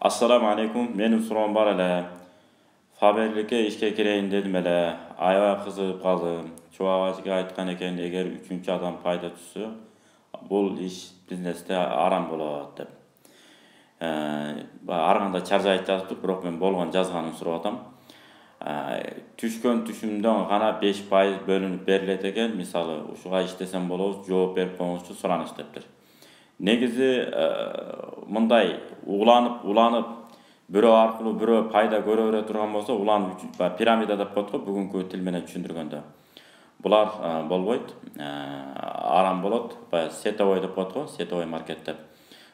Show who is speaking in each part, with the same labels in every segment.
Speaker 1: Assalamu alaikum. Menim suram bar ele. Haberlikке işke kireyin dedim ele. Aybay kızıp kaldım. Çuvağa aytkan eken eger üçüncü adam payda tutsa, bul iş bizneste aram bolat dep. Arganda charja aytjatып, bирок men болгон жазганын сурап атам. Түшкөн түшүмдөн гана 5% бөлүнүп берилет экен. Мисалы, ушуга иштесем болобуз, жооп берип коюңузчу сураныш дептир. Негизи мындай уланып бирөө аркылуу бирөө пайда көрө бере турган болсо, уланып пирамида деп коет го бүгүнкү тил менен түшүндүргөндө. Булар болбойт. Арам болот. Баягы сетовой деп коет го, сетовой маркет деп.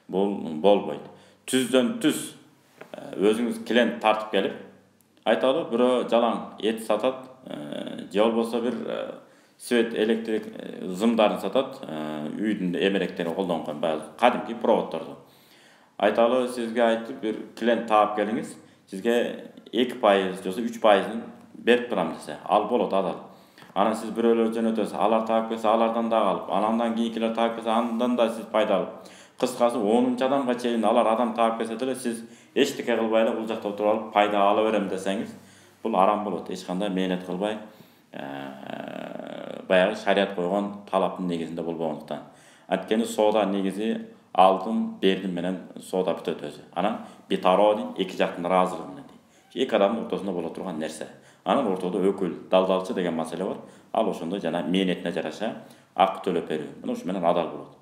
Speaker 1: Бул болбойт. Түздөн түз өзүңүз клиент тартып келип, айталы бирөө жалаң эт сатат, же болбосо бир свет электрик зымдарын сатат, үйдүн эмеректерин колдонгон баягы кадимки проводдорду. Айталы сизге айтып бир клиент таап келиңиз, сизге 2% же 3%ын берип турам десе, ал болот адал. Анан сиз бирөөлөр жөнөтөсүз, алар таап келсе, алардан да алып, андан кийинкилер таап келсе, андан да сиз пайда алып. Кыскасы 10 адамга чейин алар адам таап келсе деле сиз эчтеке кылбай эле бул жакта отуруп алып пайда ала берем десеңиз, бул арам болот. Эч кандай мээнет кылбай, баягы шарият койгон талаптын негизинде болбогондуктан. Анткени соода негизи алдым, бердим менен соода бүтөт өзү. Анан битароодин эки жактын ыраазылыгы менен. Эки адамдын ортосунда боло турган нерсе. Анан ортодо өкүл, далдалчы деген маселе бар. Ал ошондо жана мээнетине жараша акы төлөп берүү. Мына ушу менен адал болот.